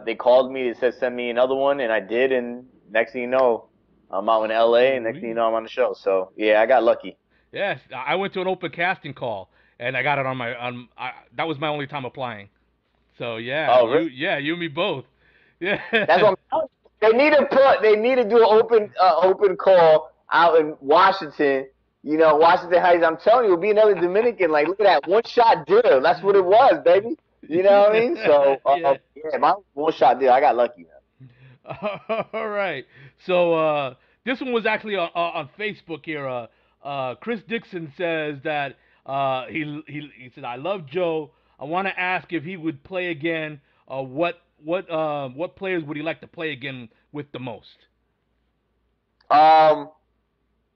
they called me. They said send me another one, and I did. And next thing you know, I'm out in LA, and next thing you know, I'm on the show. So yeah, I got lucky. Yes, I went to an open casting call, and I got it on my that was my only time applying. So yeah, Oh, really? you and me both. Yeah. That's what I'm telling you. They need to do an open call out in Washington. Washington Heights. I'm telling you, it'll be another Dominican. Like, look at that one-shot deal. That's what it was, baby. You know what I mean? So, yeah, my one-shot deal. I got lucky, man. All right. So this one was actually on Facebook here. Chris Dixon says that he said, I love Joe. I want to ask if he would play again. What players would he like to play again with the most?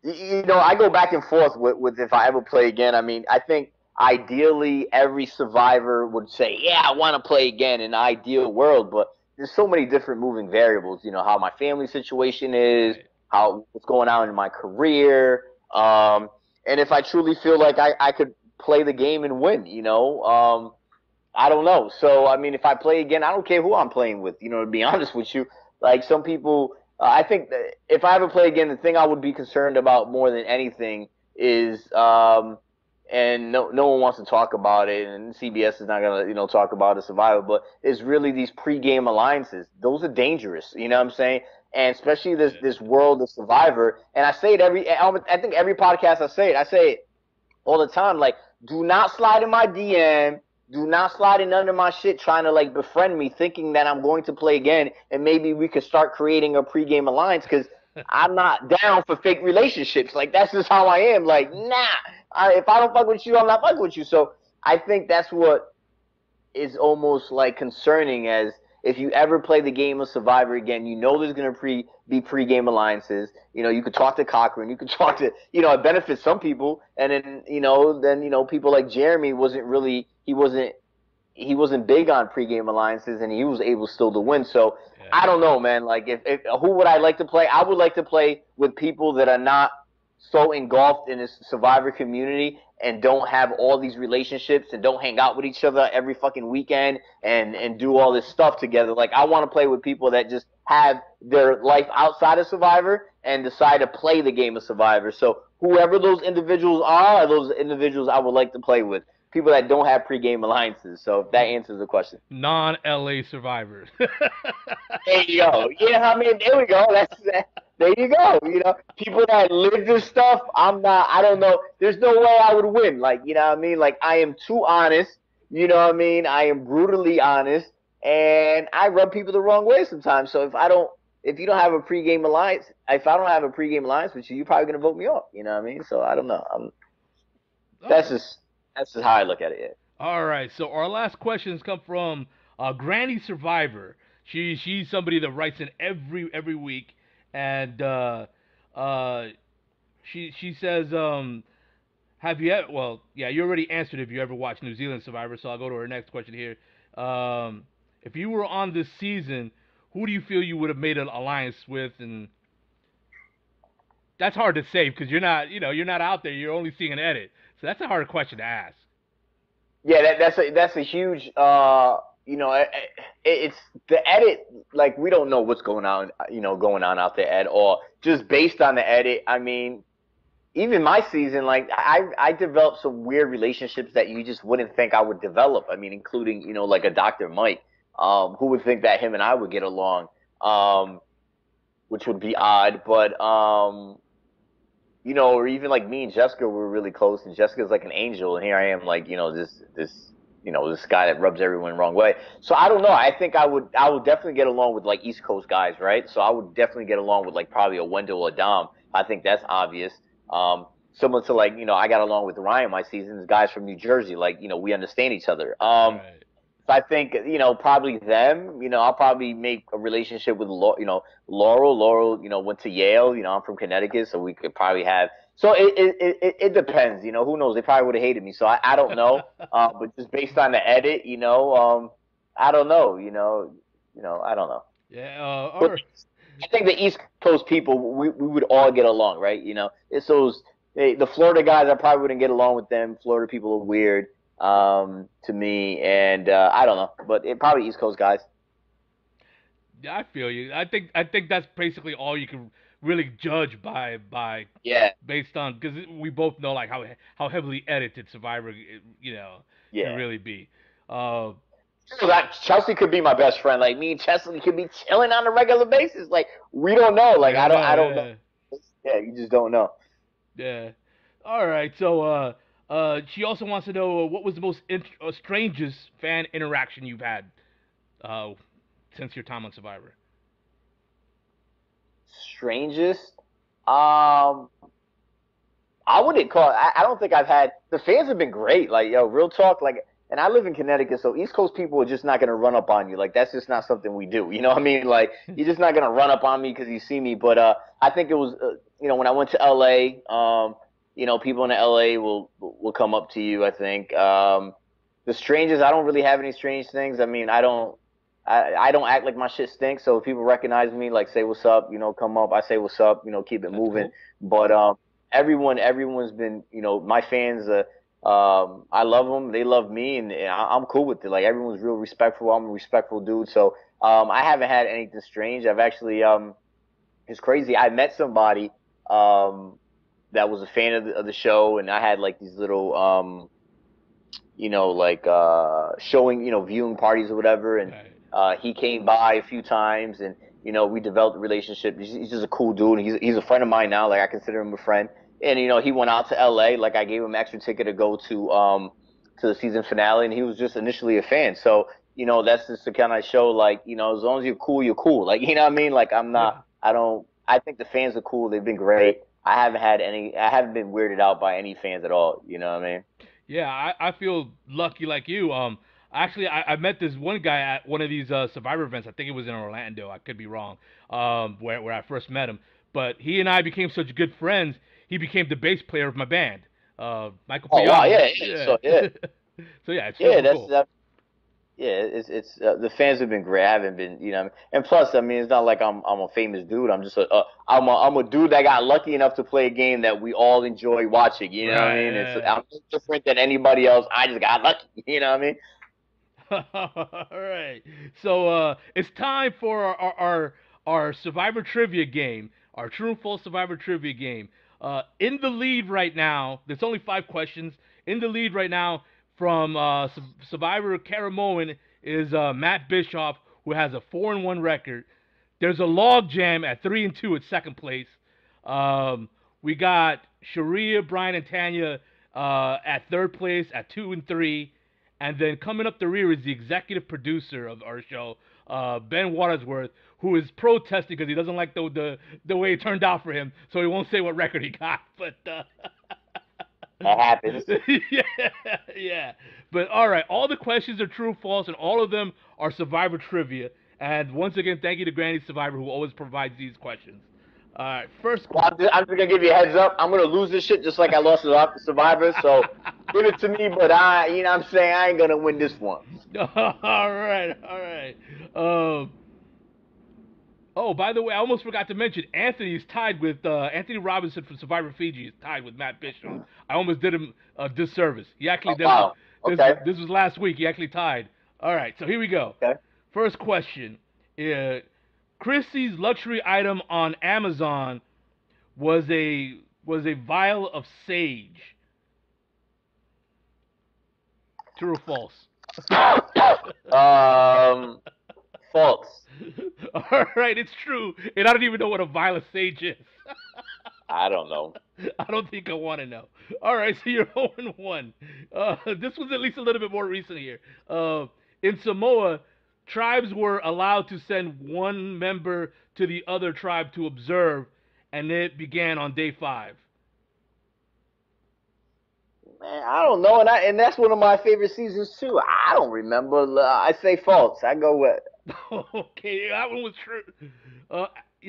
I go back and forth with if I ever play again. I mean, I think ideally every survivor would say, yeah, I want to play again in an ideal world, but there's so many different moving variables. How my family situation is, what's going on in my career, and if I truly feel like I could play the game and win, I don't know. So, I mean, if I play again, I don't care who I'm playing with, to be honest with you. Like some people, I think that if I ever play again, the thing I would be concerned about more than anything is, and no one wants to talk about it, and CBS is not gonna, talk about the Survivor, but it's really these pre-game alliances. Those are dangerous. You know what I'm saying? And especially this world of Survivor. And I say it I think every podcast I say it all the time. Like, do not slide in my DM. Do not slide in none of my shit trying to like befriend me, thinking that I'm going to play again and maybe we could start creating a pregame alliance, because I'm not down for fake relationships. Like, that's just how I am. Like, nah, if I don't fuck with you, I'm not fucking with you. So I think that's what is almost like concerning, as if you ever play the game of Survivor again, there's going to be pregame alliances. You could talk to Cochran. You could talk to, it benefits some people. And then, people like Jeremy he wasn't big on pregame alliances, and he was able still to win. So yeah. I don't know, man. Like, if who would I like to play? I would like to play with people that are not so engulfed in this Survivor community and don't have all these relationships and don't hang out with each other every fucking weekend and do all this stuff together. Like, I want to play with people that just have their life outside of Survivor and decide to play the game of Survivor. So whoever those individuals are those individuals I would like to play with. People that don't have pregame alliances. So if that answers the question. Non-LA survivors. There you go. Yeah, I mean, there we go. There you go. People that live this stuff, I don't know. There's no way I would win. Like, you know what I mean? Like, I am too honest. You know what I mean? I am brutally honest. And I rub people the wrong way sometimes. So if you don't have a pregame alliance, if I don't have a pregame alliance with you, you're probably going to vote me off. You know what I mean? So I don't know. That's just how I look at it. Yeah. All right. So our last questions come from Granny Survivor. She's somebody that writes in every week, and she says, have you ever? Well, yeah, you already answered if you ever watched New Zealand Survivor. So I'll go to her next question here. If you were on this season, who do you feel you would have made an alliance with? And that's hard to say because you're not out there. You're only seeing an edit. So that's a hard question to ask. Yeah, that's a huge. It's the edit. Like, we don't know what's going on. Going on out there at all. Just based on the edit, I mean, even my season, like I developed some weird relationships that you just wouldn't think I would develop. I mean, including like a Dr. Mike. Who would think that him and I would get along? Which would be odd, but or even like me and Jessica were really close, and Jessica's like an angel, and here I am, like, this guy that rubs everyone the wrong way. So I don't know. I think I would definitely get along with like East Coast guys, right? So I would definitely get along with like probably a Wendell or Dom. I think that's obvious. similar to like I got along with Ryan my seasons, guys from New Jersey, like we understand each other. Right. So I think probably them. I'll probably make a relationship with Laurel. Laurel, went to Yale. I'm from Connecticut, so we could probably have. So it depends. Who knows? They probably would have hated me. So I don't know. But just based on the edit, I don't know. I don't know. Yeah. But I think the East Coast people, we would all get along, right? It's those the Florida guys. I probably wouldn't get along with them. Florida people are weird to me, and I don't know, but probably East Coast guys. Yeah, I feel you. I think that's basically all you can really judge by Yeah, based on because we both know like how heavily edited Survivor can yeah. really be. Uh, So that Chelsea could be my best friend. Like me and Chelsea could be chilling on a regular basis. Like we don't know. we Like don't know. I don't know. Yeah. Yeah, you just don't know. Yeah. All right. So she also wants to know what was the most strangest fan interaction you've had uh, since your time on Survivor. Strangest. Um, I wouldn't call. I don't think I've had. The fans have been great. Like real talk. Like, and I live in Connecticut, so East Coast people are just not gonna run up on you. Like that's just not something we do. You know what I mean? Like you're just not gonna run up on me because you see me. But I think it was when I went to LA. People in LA will come up to you. I think the strangest. I don't really have any strange things. I mean, I don't act like my shit stinks. So if people recognize me, like say what's up, come up. I say what's up. Keep it That's moving. cool. But everyone's been, my fans. I love them. They love me, and I'm cool with it. Like everyone's real respectful. I'm a respectful dude. So I haven't had anything strange. I've actually it's crazy. I met somebody that was a fan of the show, and I had like these little like showing, viewing parties or whatever. And Right. he came by a few times, and we developed a relationship. He's just a cool dude. He's a friend of mine now. Like I consider him a friend. And he went out to L.A. Like I gave him an extra ticket to go to the season finale, and he was just initially a fan. So that's just the kind of show. Like as long as you're cool, you're cool. Like you know what I mean? Like I'm not. Yeah. I don't. I think the fans are cool. They've been great. I haven't had any. I haven't been weirded out by any fans at all. You know what I mean? Yeah, I feel lucky like you. Actually, I met this one guy at one of these Survivor events. I think it was in Orlando. I could be wrong. Where I first met him, but he and I became such good friends. He became the bass player of my band. Michael Oh wow, Payano. yeah, yeah. Yeah. So yeah, So yeah, it's yeah. super That's cool. that. Yeah, it's the fans have been great. I haven't been, and plus, I mean, it's not like I'm a famous dude. I'm just I'm a dude that got lucky enough to play a game that we all enjoy watching. You know what I Right. mean? Yeah. I'm no different than anybody else. I just got lucky. You know what I mean? All right. So it's time for our Survivor trivia game, our true and false Survivor trivia game. In the lead right now, there's only 5 questions. In the lead right now from Survivor Caramoan is Matt Bischoff, who has a 4-1 record. There's a log jam at 3-2 at second place. We got Sharia, Brian, and Tanya at third place at 2-3. And then coming up the rear is the executive producer of our show, Ben Watersworth, who is protesting because he doesn't like the way it turned out for him, so he won't say what record he got. But That happens. yeah, yeah. But all right, all the questions are true, false, and all of them are Survivor trivia. And once again, thank you to Granny Survivor, who always provides these questions. All right, first Well, I'm just gonna give you a heads up. I'm gonna lose this shit just like I lost it off the Survivor. So give it to me, but you know what I'm saying, I ain't gonna win this one. all right, all right. Oh, by the way, I almost forgot to mention Anthony is tied with Anthony Robinson from Survivor Fiji is tied with Matt Bischoff. I almost did him a disservice. He actually Oh, wow. Okay. this was last week. He actually tied. All right, so here we go. Okay. First question: Chrissy's luxury item on Amazon was a vial of sage. True or false? False. All right, it's true, and I don't even know what a vial of sage is. I don't know. I don't think I want to know. All right, so you're 0-1. This was at least a little bit more recent here. In Samoa, tribes were allowed to send one member to the other tribe to observe, and it began on day 5. Man, I don't know, and that's one of my favorite seasons too. I don't remember. I say false. I go with. Okay, that one was true.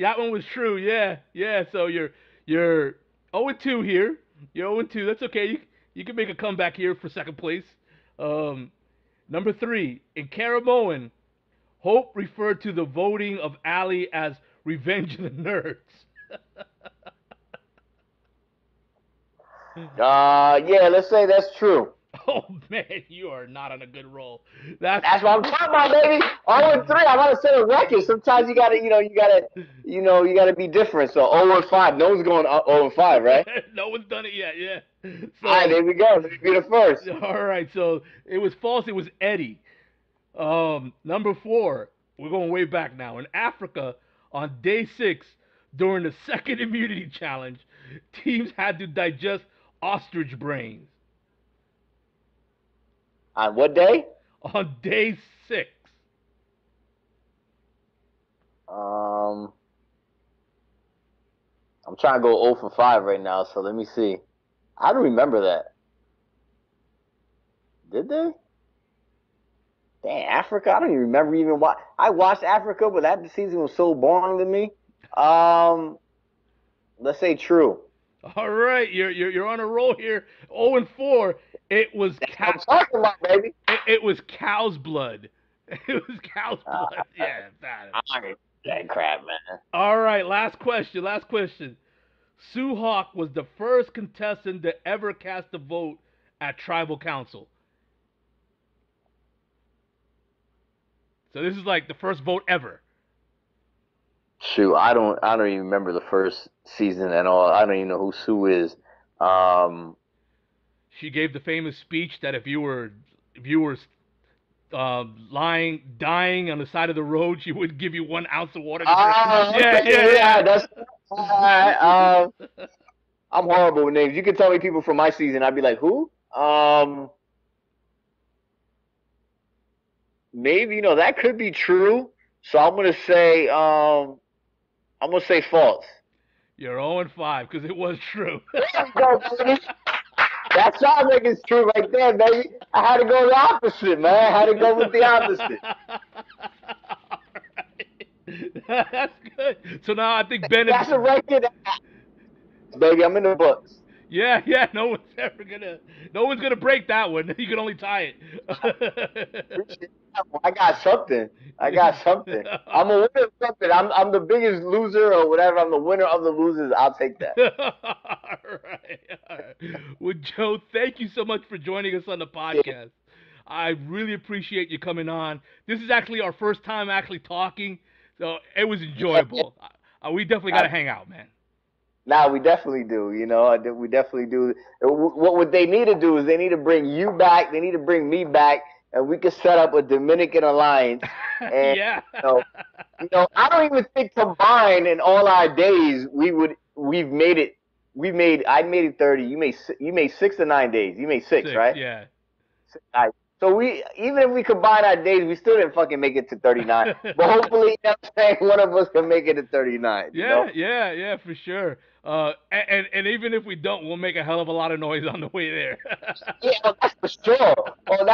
That one was true. Yeah, yeah. So you're 0-2 here. You're 0-2. That's okay. You can make a comeback here for second place. Number 3 in Caramoan, Hope referred to the voting of Ali as Revenge of the Nerds. Yeah, let's say that's true. Oh man, you are not on a good roll. That's what I'm talking about, baby. 0-3. I gotta set a record. Sometimes you gotta be different. So 0-5. No one's going 0-5, right? No one's done it yet. Yeah. So, all right, there we go. Let me be the first. All right. So it was false. It was Eddie. Number 4. We're going way back now. In Africa, on day 6, during the second immunity challenge, teams had to digest ostrich brains. On what day? On day 6. I'm trying to go 0 for 5 right now, so let me see. I don't remember that. Did they? Damn, Africa. I don't even remember even why. I watched Africa, but that season was so boring to me. Let's say true. All right, you're on a roll here. 0-4. It was I'm talking about, baby. It was cow's blood. It was cow's blood. Yeah, that crap, man. All right, last question. Last question. Sue Hawk was the first contestant to ever cast a vote at Tribal Council. So this is like the first vote ever. Shoot, I don't even remember the first season at all. I don't even know who Sue is. She gave the famous speech that if you were dying on the side of the road, she would give you 1 ounce of water. Yeah. That's I'm horrible with names. You can tell me people from my season, I'd be like, who? Maybe that could be true. So I'm gonna say false. You're 0-5 because it was true. That's how I think it's true right there, baby. I had to go the opposite, man. I had to go with the opposite. Right. That's good. So now I think Ben. That's a record, baby. I'm in the books. Yeah. No one's gonna break that one. You can only tie it. I got something. I'm a winner of something. I'm the biggest loser or whatever. I'm the winner of the losers. I'll take that. All right. Well, Joe, thank you so much for joining us on the podcast. Yeah. I really appreciate you coming on. This is actually our first time actually talking, so it was enjoyable. We definitely got to hang out, man. Nah, we definitely do. We definitely do. What they need to do is they need to bring you back. They need to bring me back. And we could set up a Dominican alliance. And, yeah. I don't even think combined in all our days we've made it. I made it 30. You made 6 to 9 days. You made 6, right? Yeah. 6, so even if we combine our days, we still didn't fucking make it to 39. But hopefully, one of us can make it to 39. Yeah, for sure. And even if we don't, we'll make a hell of a lot of noise on the way there. Yeah, that's for sure. I'm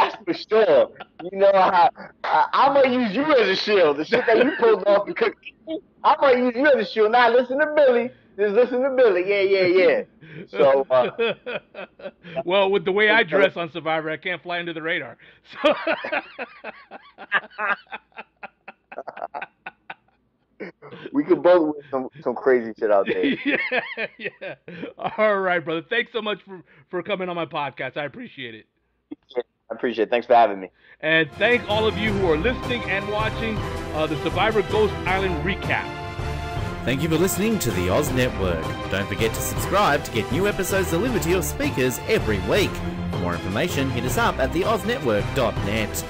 going to use you as a shield. The shit that you pulled off the cookie, I'm going to use you as a shield. Now listen to Billy. Just listen to Billy. Yeah. So, well, with the way I dress on Survivor, I can't fly under the radar. So. We could both win some crazy shit out there. Yeah. All right, brother. Thanks so much for coming on my podcast. I appreciate it. I appreciate it. Thanks for having me. And thank all of you who are listening and watching the Survivor Ghost Island recap. Thank you for listening to the Oz Network. Don't forget to subscribe to get new episodes delivered to your speakers every week. For more information, hit us up at theoznetwork.net.